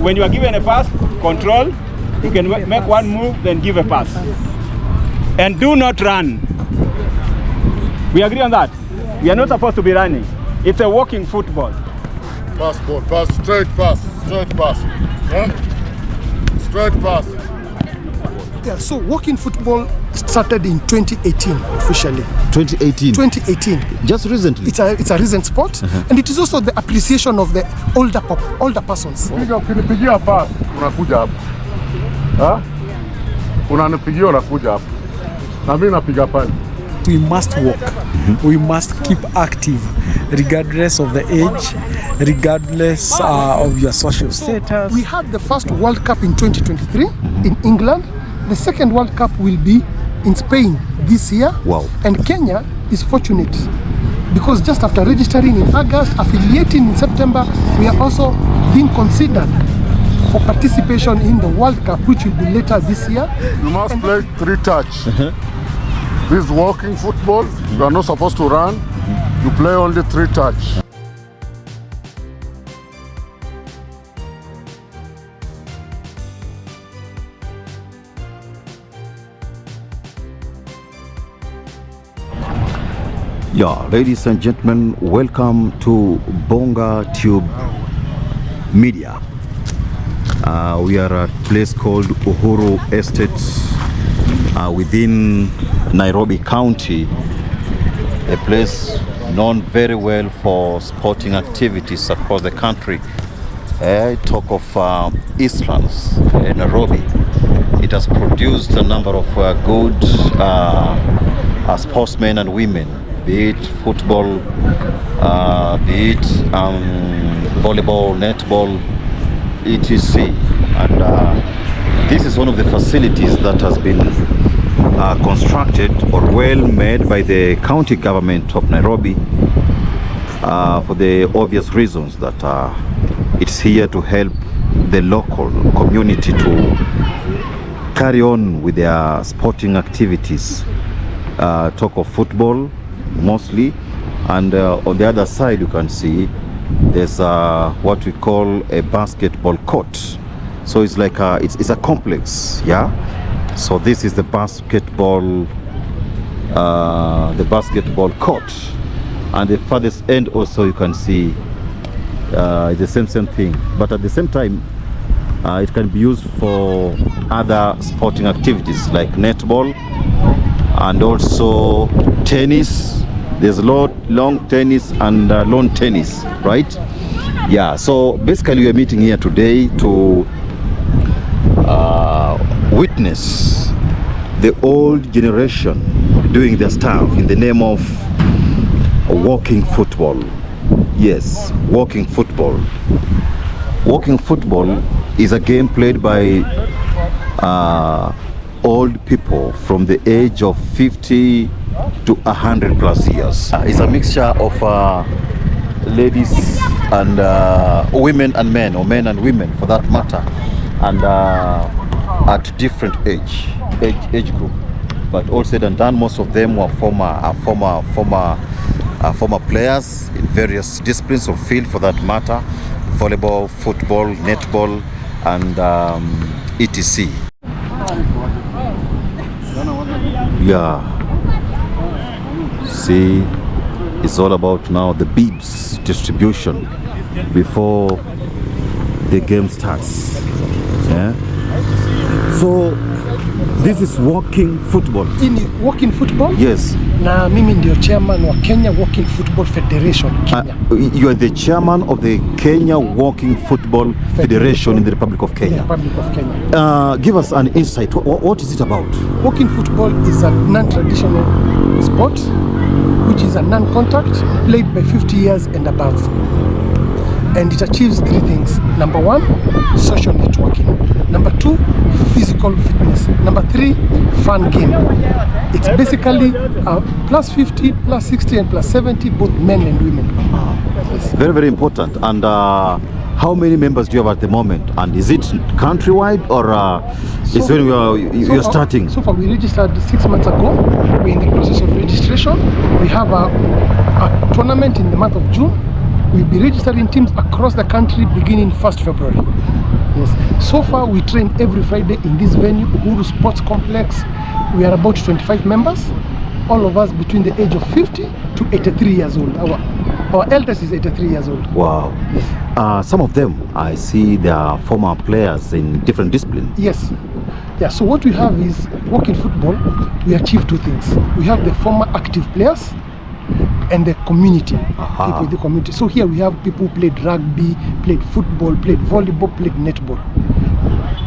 when you are given a pass, control. You can make one move, then give a pass. And do not run. We agree on that? We are not supposed to be running. It's a walking football. Pass ball, pass, straight pass. Yeah? Straight pass. Yeah, so walking football started in 2018 officially. 2018? 2018. Just recently? It's a recent sport, and it is also the appreciation of the older persons. Ukinipigia pass, unakuja hapa. Ha? Unanipigia unakuja hapa. Na mimi napiga pale. We must walk. We must keep active regardless of the age, regardless of your social status. We had the first World Cup in 2023 in England. The second World Cup will be in Spain this year. Wow. And Kenya is fortunate because just after registering in August, affiliating in September, we are also being considered for participation in the World Cup, which will be later this year. You must play 3 touch. This walking football, you are not supposed to run. You play only 3 touch. Yeah, ladies and gentlemen, welcome to Bonga Tube Media. We are at a place called Uhuru Estate within Nairobi County, a place known very well for sporting activities across the country. Talk of Eastlands, Nairobi. It has produced a number of good sportsmen and women, be it football, be it volleyball, netball, etc. And this is one of the facilities that has been constructed or well made by the county government of Nairobi for the obvious reasons that it's here to help the local community to carry on with their sporting activities. Talk of football mostly, and on the other side you can see there's what we call a basketball court. So it's like it's a complex, yeah. So this is the basketball court, and the farthest end also you can see the same thing. But at the same time, it can be used for other sporting activities like netball and also tennis. There's long tennis and lawn tennis, right? Yeah, so basically we are meeting here today to witness the old generation doing their stuff in the name of walking football. Yes, walking football. Walking football is a game played by old people from the age of 50 to 100 plus years. It's a mixture of ladies and women and men, or men and women for that matter, and at different age group. But all said and done, most of them were former players in various disciplines of field for that matter: volleyball, football, netball, and etc. Yeah, see, it's all about now the bibs distribution before the game starts. Yeah. So this is walking football. In walking football? Yes. Na mimi ndio chairman wa Kenya Walking Football Federation Kenya. You are the chairman of the Kenya Walking Football Federation in the Republic of Kenya. In the Republic of Kenya. Give us an insight. What is it about? Walking football is a non-traditional sport, which is a non-contact, played by 50 years and above. And it achieves 3 things. Number 1, social networking. Number 2, physical fitness. Number 3, fun game. It's basically plus 50, plus 60, and plus 70, both men and women. Yes. Very, very important. And how many members do you have at the moment? And is it countrywide, or is when you're starting? So far, we registered 6 months ago. We're in the process of registration. We have a tournament in the month of June. We'll be registering teams across the country beginning 1st February. Yes. So far, we train every Friday in this venue, Uhuru Sports Complex. We are about 25 members, all of us between the age of 50 to 83 years old. Our eldest is 83 years old. Wow. Some of them, I see they are former players in different disciplines. Yes. Yeah, so what we have is, walking football, we achieve two things. We have the former active players and the community, people in the community. So here we have people who played rugby, played football, played volleyball, played netball.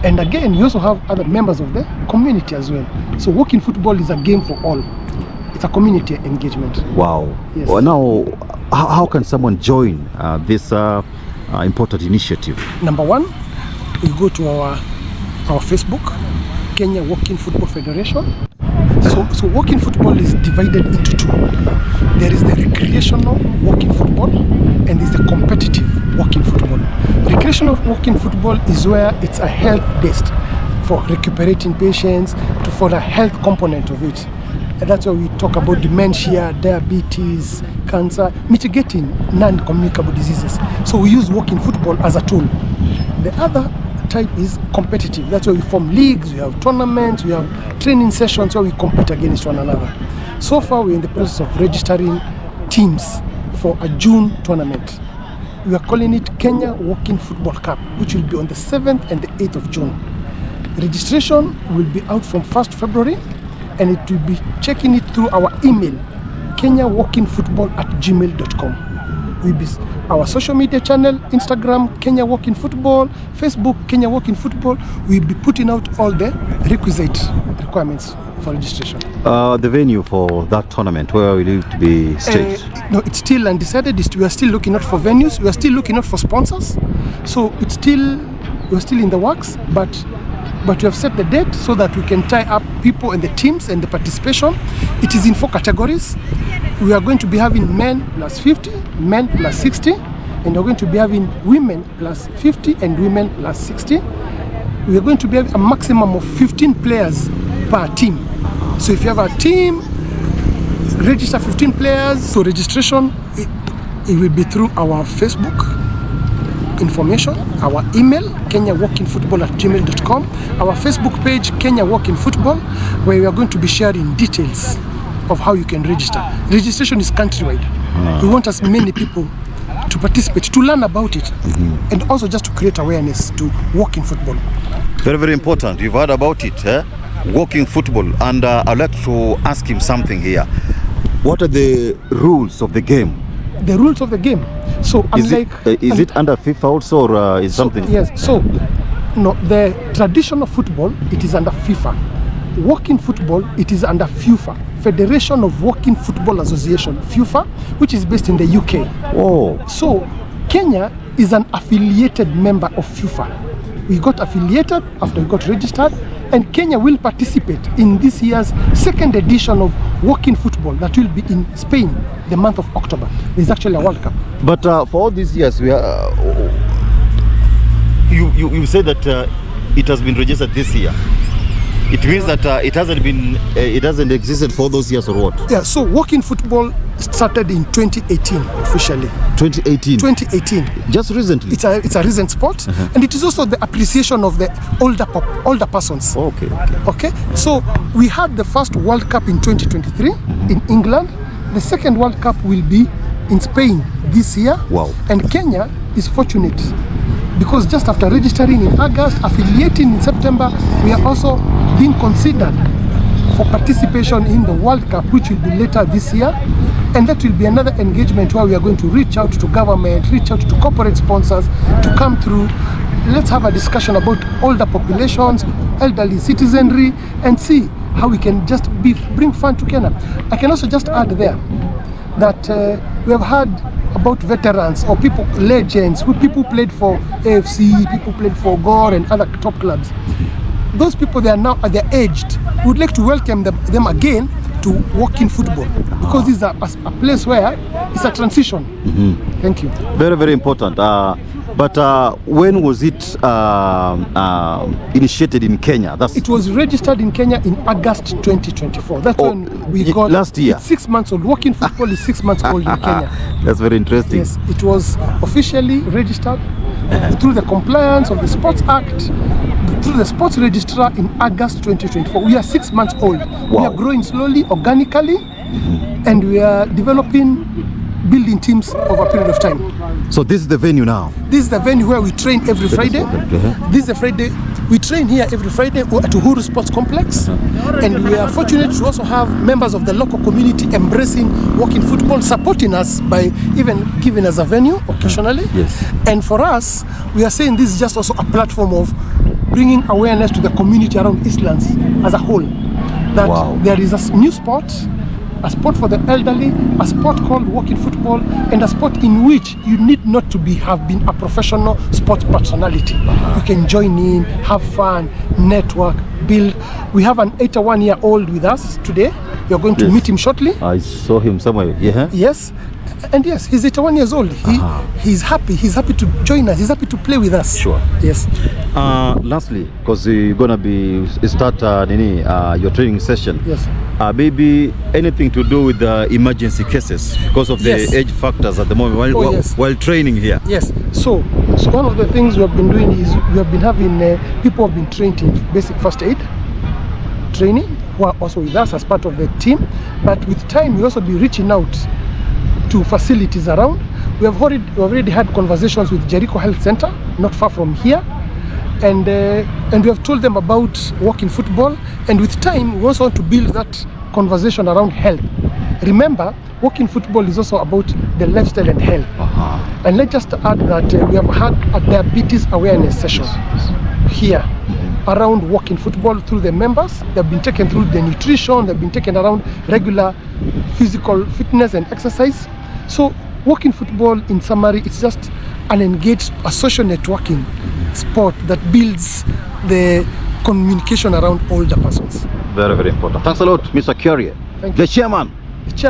And again, we also have other members of the community as well. So walking football is a game for all. It's a community engagement. Wow. Yes. Well, now, how can someone join this important initiative? Number one, we go to our Facebook, Kenya Walking Football Federation. So walking football is divided into two. There is the recreational walking football and there's the competitive walking football. Recreational walking football is where it's a health-based for recuperating patients, for the health component of it. And that's where we talk about dementia, diabetes, cancer, mitigating non-communicable diseases. So we use walking football as a tool. The other type is competitive. That's where we form leagues, we have tournaments, we have training sessions where we compete against one another. So far, we're in the process of registering teams for a June tournament. We are calling it Kenya Walking Football Cup, which will be on the 7th and the 8th of June. Registration will be out from 1st February, and it will be checking it through our email, kenyawalkingfootball@gmail.com. Will be our social media channel, Instagram, Kenya Walking Football, Facebook, Kenya Walking Football. We'll be putting out all the requisite requirements for registration. The venue for that tournament, where will it be staged? No, it's still undecided. We are still looking out for venues. We are still looking out for sponsors. So we're still in the works, but we have set the date so that we can tie up people and the teams and the participation. It is in 4 categories. We are going to be having men plus 50, men plus 60, and we're going to be having women plus 50 and women plus 60. We are going to be having a maximum of 15 players per team. So if you have a team, register 15 players. So registration, it will be through our Facebook information, our email, kenyawalkingfootball@gmail.com, our Facebook page, Kenya Walking Football, where we are going to be sharing details of how you can register. Registration is countrywide. We want as many people to participate, to learn about it, and also just to create awareness to walking football. Very, very important. You've heard about it, walking football. And I'd like to ask him something here. What are the rules of the game? The rules of the game. So is it under FIFA also, or is something? Yes. So no, the traditional football, it is under FIFA. Walking football, it is under FIFA, Federation of Walking Football Association, FIFA, which is based in the UK. Oh. So Kenya is an affiliated member of FIFA. We got affiliated after we got registered, and Kenya will participate in this year's 2nd edition of walking football that will be in Spain the month of October. There's actually a World Cup. But for all these years, we are, you said that it has been registered this year. It means that it hasn't existed for those years, or what? Yeah, so walking football started in 2018 officially. 2018? 2018. Just recently? It's a recent sport, and it is also the appreciation of the older persons. Okay. So we had the first World Cup in 2023 in England. The second World Cup will be in Spain this year. Wow. And Kenya is fortunate because just after registering in August, affiliating in September, we are also being considered for participation in the World Cup, which will be later this year. And that will be another engagement where we are going to reach out to government, reach out to corporate sponsors to come through. Let's have a discussion about older populations, elderly citizenry, and see how we can just bring fun to Kenya. I can also just add there that we have heard about veterans or people, legends, people played for AFC, people played for Gore and other top clubs. Those people, they are now aged. We would like to welcome them again to walking football, because this is a place where it's a transition. Thank you. Very, very important. But when was it initiated in Kenya? It was registered in Kenya in August 2024. That's when we got last year. It's 6 months old. Walking football is 6 months old in Kenya. That's very interesting. Yes, it was officially registered through the compliance of the Sports Act, through the sports registrar in August 2024. We are 6 months old. We are growing slowly, organically, and we are developing, building teams over a period of time. So this is the venue now? This is the venue where we train every Friday. This is the Friday. We train here every Friday at Uhuru Sports Complex, and we are fortunate to also have members of the local community embracing walking football, supporting us by even giving us a venue occasionally. Yes. And for us, we are saying this is just also a platform of bringing awareness to the community around Eastlands as a whole, that there is a new sport, a sport for the elderly, a sport called walking football, and a sport in which you need not to have been a professional sports personality. You can join in, have fun, network, build. We have an 81-year-old with us today. You're going to meet him shortly. I saw him somewhere. Yes. And yes, he's 81 years old. He's happy. He's happy to join us. He's happy to play with us. Sure. Yes. Lastly, because you're gonna start your training session. Yes. Maybe anything to do with the emergency cases because of the age factors at the moment while training here. Yes. So one of the things we have been doing is we have been having people have been trained in basic first aid training, who are also with us as part of the team. But with time, we also be reaching out to facilities around. We have already had conversations with Jericho Health Center, not far from here, and we have told them about walking football. And with time, we also want to build that conversation around health. Remember, walking football is also about the lifestyle and health. And let's just add that we have had a diabetes awareness session here around walking football through the members. They've been taken through the nutrition, they've been taken around regular physical fitness and exercise. So walking football, in summary, it's just an engaged, a social networking sport that builds the communication around older persons. Very, very important. Thanks a lot, Mr. Kiarie, the chairman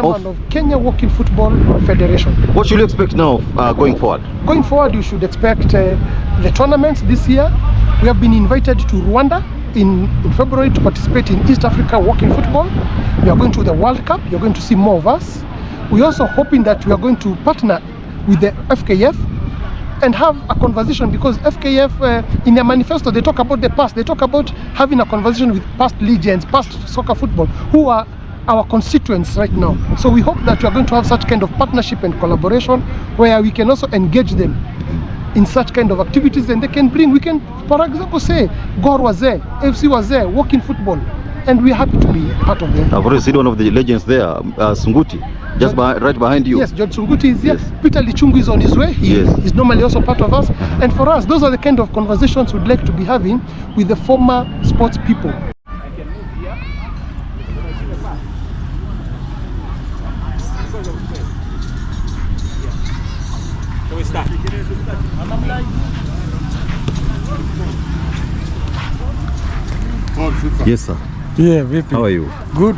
of Kenya Walking Football Federation. What should you expect now going forward? Going forward, you should expect the tournaments this year. We have been invited to Rwanda in February to participate in East Africa Walking Football. We are going to the World Cup. You're going to see more of us. We're also hoping that we are going to partner with the FKF and have a conversation, because FKF in their manifesto, they talk about the past. They talk about having a conversation with past legends, past soccer football, who are our constituents right now. So we hope that we are going to have such kind of partnership and collaboration where we can also engage them in such kind of activities, and they can bring, we can, for example, say Gor was there, FC was there, walking football, and we're happy to be part of them. I've already seen one of the legends there, Sunguti, just right behind you. Yes, George Sunguti is here. Yes. Peter Lichungu is on his way. He is normally also part of us. And for us, those are the kind of conversations we'd like to be having with the former sports people. Shall we start? Yes, sir. Yeah, VP. How are you? Good.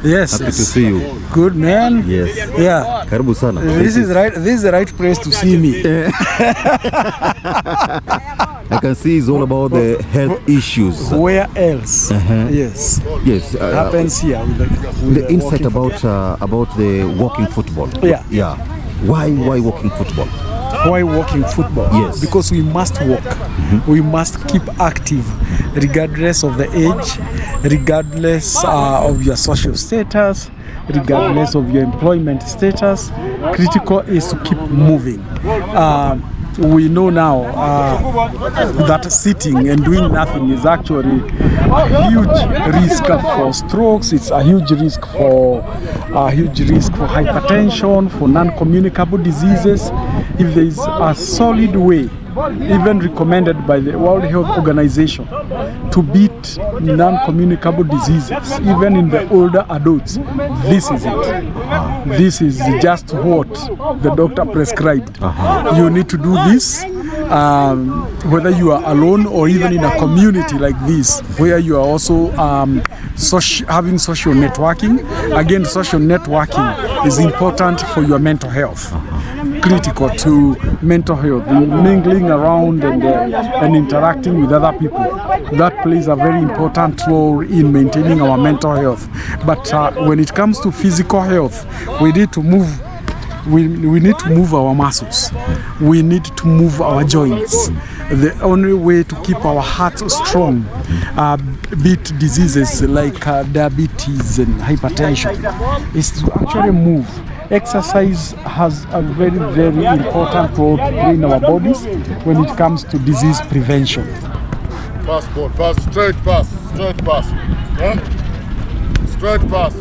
Yes. Happy to see you. Good, man. Yes. Yeah. Karibu sana. This is the right place to see me. I can see it's all about the health issues. Where else? Yes. Yes. Happens here with the insight about the walking football. Yeah. Why walking football? Why walking football? Yes. Because we must walk. We must keep active, regardless of the age, regardless of your social status, regardless of your employment status. Critical is to keep moving. We know now that sitting and doing nothing is actually a huge risk for strokes. It's a huge risk for hypertension, for non-communicable diseases. If there is a solid way, even recommended by the World Health Organization, to beat non-communicable diseases, even in the older adults, this is it. This is just what the doctor prescribed. You need to do this, whether you are alone or even in a community like this, where you are also having social networking. Again, social networking is important for your mental health. Critical to mental health, mingling around and interacting with other people. That plays a very important role in maintaining our mental health. But when it comes to physical health, we need to move We need to move our muscles. We need to move our joints. The only way to keep our hearts strong, beat diseases like diabetes and hypertension, is to actually move. Exercise has a very, very important role to play in our bodies when it comes to disease prevention. Pass, ball, pass, straight pass, yeah? Straight pass.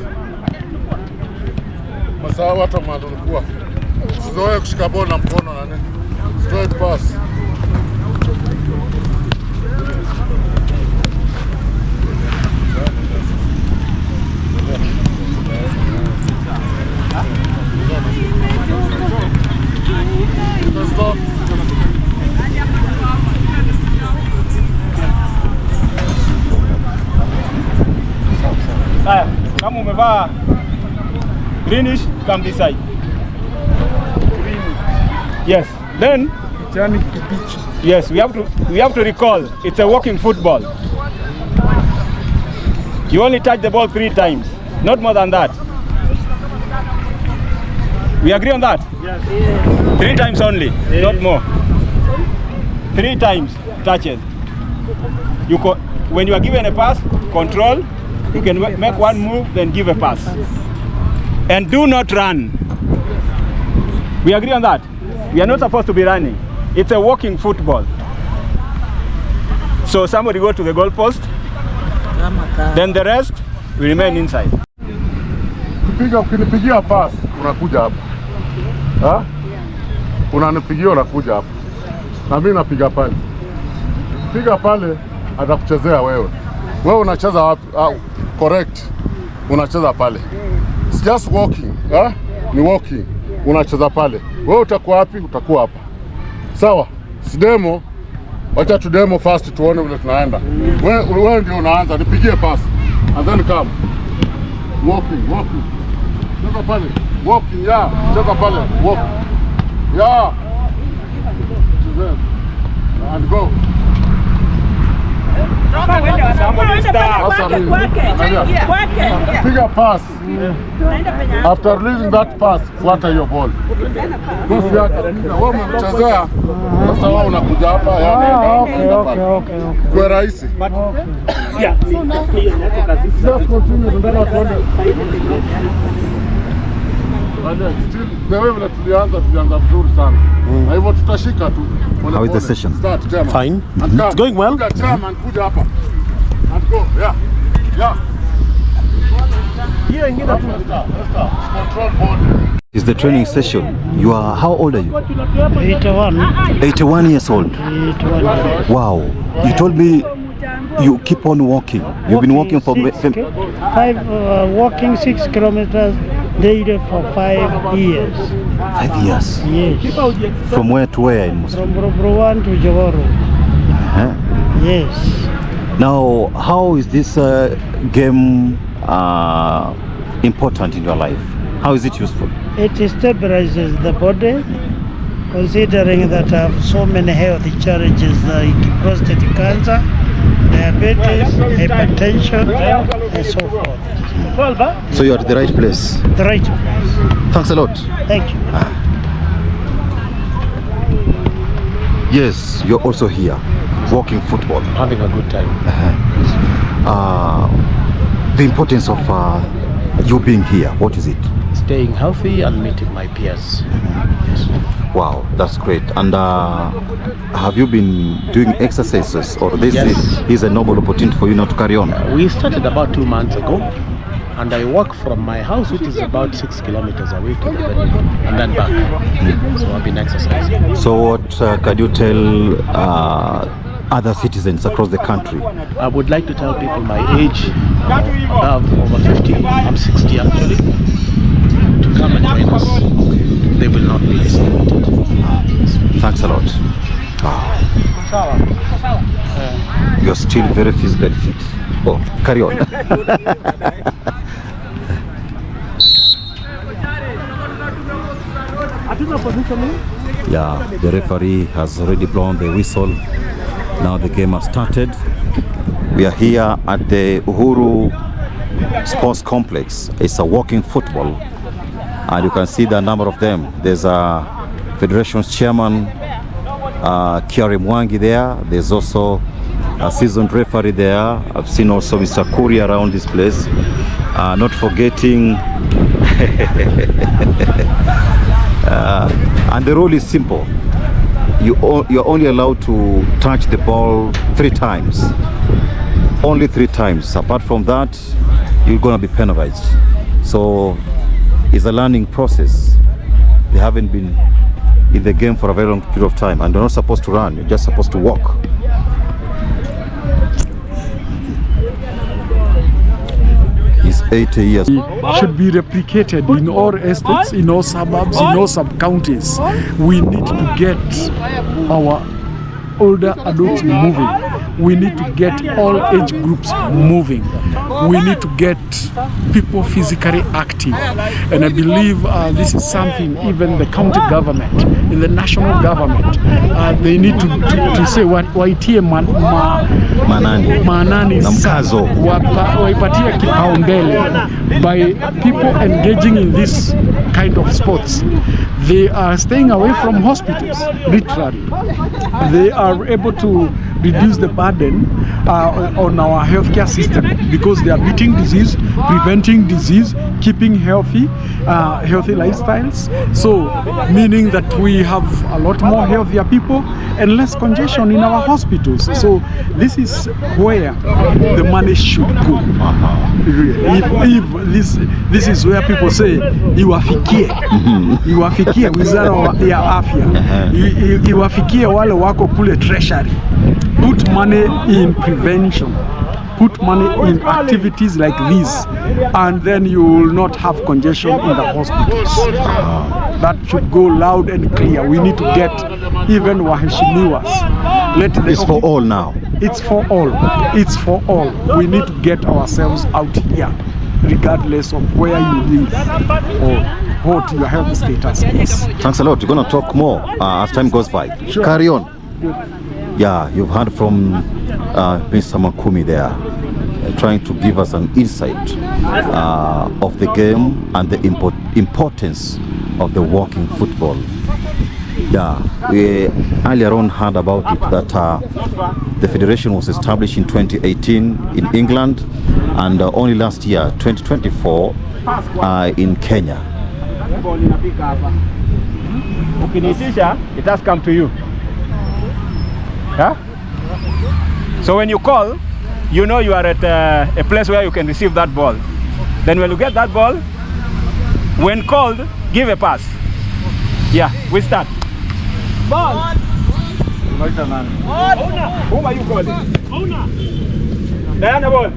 Masawa hata mahali ulikuwa. Usizoe kushika ball na mkono na nini. Straight pass. Haya, kama umevaa greenish, come this side. Yes. Then yes, we have to recall it's a walking football. You only touch the ball 3 times, not more than that. We agree on that? Yes. 3 times only, not more. 3 times touches. When you are given a pass, control. You can make one move, then give a pass. And do not run. We agree on that? We are not supposed to be running. It's a walking football. So somebody go to the goalpost, then the rest will remain inside. Ukinipigia pass, unakuja hapa. Ha? Unanipigia unakuja hapa. Na mimi napiga pale. Piga pale atakuchezea wewe. Wewe unacheza wapi? Correct. Unacheza pale. It's just walking. Ni walking. Unacheza pale. Wewe utakuwa wapi? Utakuwa hapa. Sawa? Si demo. Wacha tu demo first tuone vile tunaenda. Wewe ndio unaanza. Nipigie pass. And then come. Walking. Cheza pale. Walking, yeah. Cheza pale. Walk. Yeah. And go. Piga pass. After releasing that pass, fuata your ball. Wewe umechezea. Sasa wewe unakuja hapa Okay. kwa rahisi. Yeah. Just continue ndani tuende. Na wewe vile tulianza vizuri sana. Na hivyo tutashika tu. How is the session? Fine. It's going well. Kuja hapa. And go. Yeah. Hiyo ingine Control ball. Is the training session? You are, how old are you? 81. 81 years old. 81. Wow. You told me you keep on walking. You've been walking for Walking 6 kilometers daily for 5 years. 5 years. Yes. From where to where in Muslim? From Brobruwan to Jaworo. Yes. Now, how is this game important in your life? How is it useful? It stabilizes the body, considering that I have so many health challenges like prostate cancer, diabetes, hypertension, and so forth. So you're at the right place. The right place. Thanks a lot. Thank you. Yes, you're also here, walking football. Having a good time. The importance of you being here, what is it? Staying healthy and meeting my peers. Yes. Wow, that's great. And have you been doing exercises, or this is a noble opportunity for you now to carry on? We started about 2 months ago, and I walk from my house, which is about 6 kilometers away, to the venue, and then back. So I've been exercising. So what can you tell other citizens across the country? I would like to tell people my age, above over 50, I'm 60 actually, to come and join us. They will not be disappointed. Thanks a lot. You're still very physically fit. Oh, carry on. Yeah, the referee has already blown the whistle. Now the game has started. We are here at the Uhuru Sports Complex. It's a walking football. and you can see the number of them. There's a Federation's chairman, Kiarie Mwangi there. There's also a seasoned referee there. I've seen also Mr. Kuri around this place. Not forgetting, and the rule is simple. You're only allowed to touch the ball 3 times. Only 3 times. Apart from that, you're gonna be penalized. So it's a learning process. They haven't been in the game for a very long period of time, and they're not supposed to run. You're just supposed to walk. He's 80 years. Should be replicated in all estates, in all suburbs, in all sub-counties. We need to get our older adults moving. We need to get all age groups moving. We need to get people physically active. And I believe this is something even the county government, in the national government, they need to say waitie manani mkazo waipatie kipaumbele by people engaging in this kind of sports. They are staying away from hospitals, literally. They are able to reduce the burden on our healthcare system because they are beating disease, preventing disease, keeping healthy lifestyles. So meaning that we have a lot more healthier people and less congestion in our hospitals. So this is where the money should go. If this is where people say iwafikie wizara ya afya, iwafikie wale wako kule treasury. Put money in prevention, put money in activities like this, and then you will not have congestion in the hospitals. That should go loud and clear. We need to get even waheshimiwas. It's for all now. It's for all. It's for all. We need to get ourselves out here, regardless of where you live or what your health status is. Thanks a lot. We're going to talk more as time goes by. Sure. Carry on. Yeah, you've heard from Mr. Makumi there, trying to give us an insight of the game and the importance of the walking football. Yeah, we earlier on heard about it that the federation was established in 2018 in England, and only last year, 2024, in Kenya. It has come to you. Huh? So when you call, you know you are at a place where you can receive that ball. Then when you get that ball, when called, give a pass. Yeah, we start. Ball. Whom are you calling? Diana ball.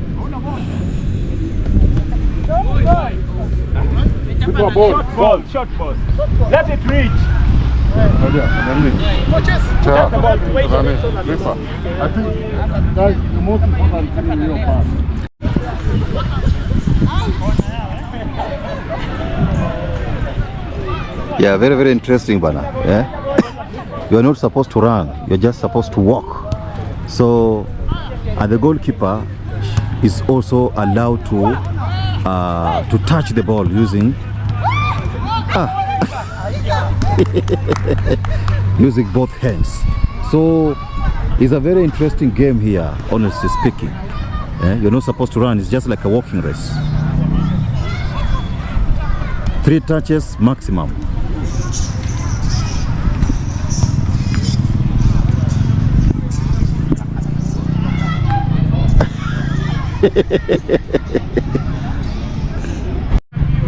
Ball, short ball. Let it reach. I think guys, the most important thing is your pass. Yeah, very, very interesting, Bana. Yeah? You are not supposed to run, you're just supposed to walk. So, and the goalkeeper is also allowed to touch the ball using using both hands. So it's a very interesting game here, honestly speaking. You're not supposed to run, it's just like a walking race. 3 touches maximum.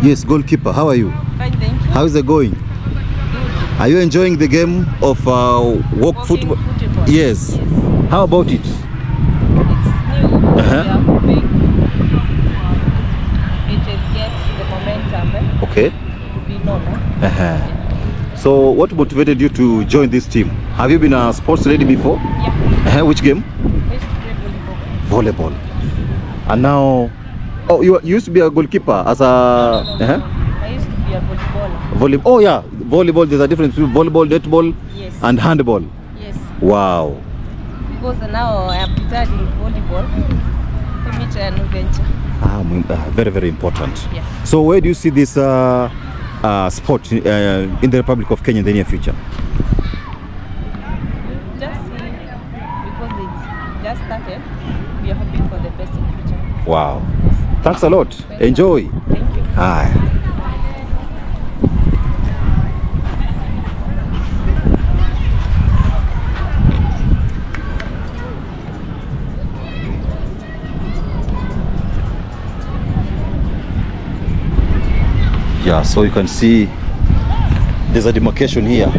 Yes, goalkeeper, how are you? Fine, thank you. How is it going? Are you enjoying the game of walking football? Yes. How about it? It's new. We are hoping it will get the momentum Okay. to be normal. So what motivated you to join this team? Have you been a sports lady before? Yeah. Which game? I used to play volleyball. Volleyball. And now, oh, you used to be a goalkeeper as a... I used to be a volleyballer. Oh yeah, volleyball, there's a difference between volleyball, netball, Yes. and handball. Yes. Wow. Because now I have retired in volleyball. We meet a new venture. Very, very important. Yeah. So where do you see this sport in the Republic of Kenya in the near future? Just because it's just started, we are hoping for the best in the future. Wow. Thanks a lot. Enjoy. Thank you. Hi. Yeah, so you can see there's a demarcation here.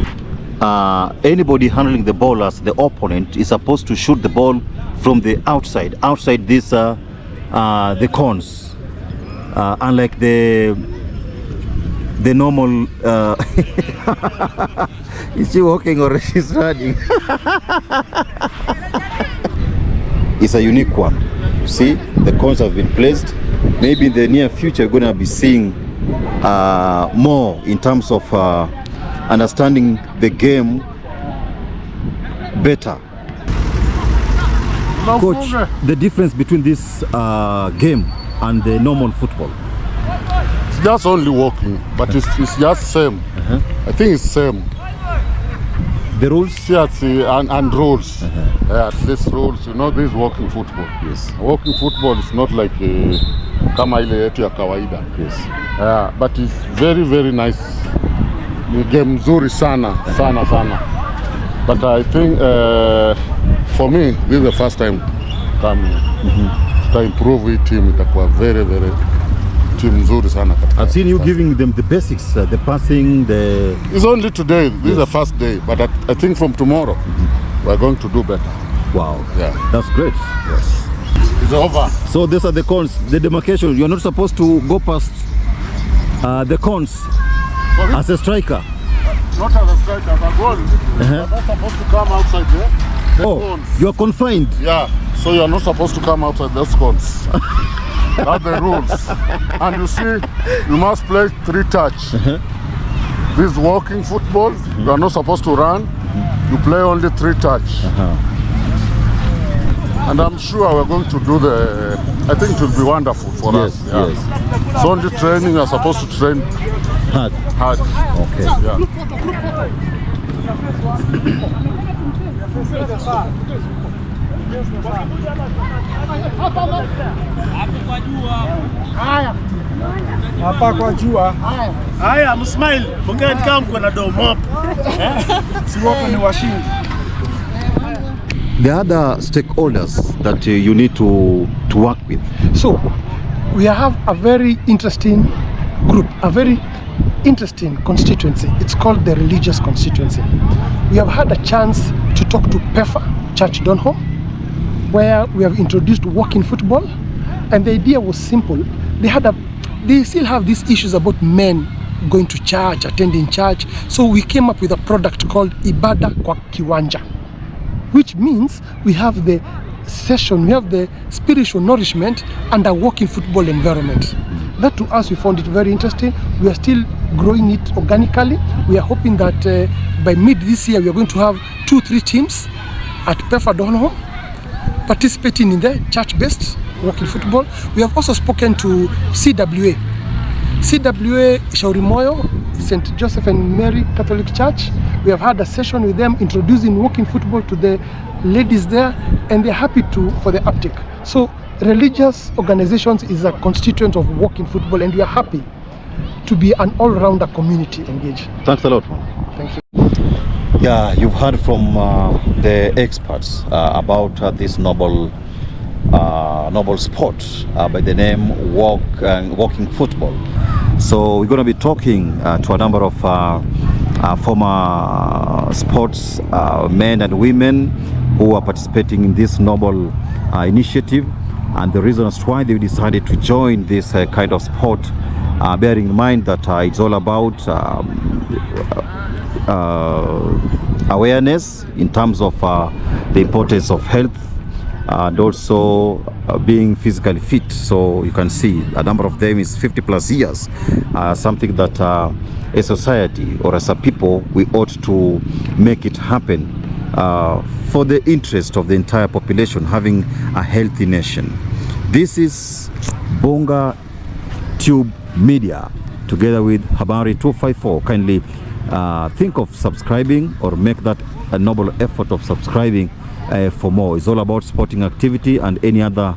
Anybody handling the ball as the opponent is supposed to shoot the ball from the outside this the cones, unlike the normal is she walking or she's running? It's a unique one. You see, the cones have been placed. Maybe in the near future we're gonna be seeing more in terms of understanding the game better. Coach, the difference between this game and the normal football? It's just only walking, but it's just same. I think it's same. The rules? Yes, and rules. At least rules, you know, this walking football. Yes. Walking football is not like kama ile yetu ya kawaida. Yes. But it's very, very nice. Ni game nzuri sana. But I think for me, this is the first time coming. To improve hii team, itakuwa very, very team nzuri sana. I've seen you giving them the basics, the passing, the... It's only today. This is the first day. But I think from tomorrow, we're going to do better. Wow. Yeah. That's great. Yes. It's over. So these are the cones, the demarcation. You're not supposed to go past the cones. Sorry? As a striker. Not as a striker, as a goal. You're not supposed to come outside there. The cones. You're confined. Yeah, so you're not supposed to come outside those cones. That's the rules. And you see, you must play 3 touch. This walking football, you are not supposed to run. You play only 3 touch. And I'm sure we're going to do I think it will be wonderful for us. Yeah. Yes. So only training, you're supposed to train Hard. Okay. Yeah. Hapa kwa jua. Haya, msmile. Mongea kama mko na domo. Si wote ni washindi. The other stakeholders that you need to work with. So we have a very interesting group, a very interesting constituency. It's called the religious constituency. We have had a chance to talk to PEFA, Church Donholm, where we have introduced walking football, and the idea was simple. They still have these issues about men going to church, attending church. So we came up with a product called Ibada kwa Kiwanja, which means we have the session, we have the spiritual nourishment and a walking football environment. That to us, we found it very interesting. We are still growing it organically. We are hoping that by mid this year, we are going to have 2-3 teams at PEFA Donholm participating in the church-based walking football. We have also spoken to CWA Shauri Moyo, St. Joseph and Mary Catholic Church. We have had a session with them introducing walking football to the ladies there, and they're happy for the uptake. So religious organizations is a constituent of walking football, and we are happy to be an all-rounder community engaged. Thanks a lot. Thank you. Yeah, you've heard from the experts about this noble sport by the name walking football. So we're going to be talking to a number of former sports men and women who are participating in this noble initiative, and the reasons why they decided to join this kind of sport, bearing in mind that it's all about awareness in terms of the importance of health and also being physically fit. So you can see a number of them is 50+ years, something that a society or as a people we ought to make it happen for the interest of the entire population, having a healthy nation. This is Bonga Tube Media. together with Habari 254. Kindly think of subscribing or make that a noble effort of subscribing for more. It's all about sporting activity and any other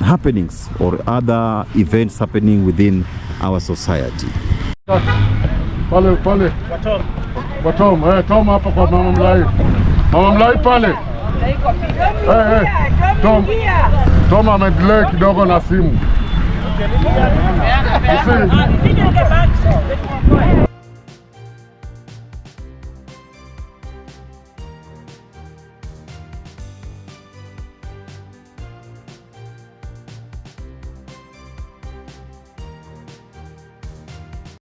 happenings or other events happening within our society. Pale kwa Tom, Tom hapa kwa Mama Mlai. Mama Mlai pale. Tom amedelay kidogo na simu.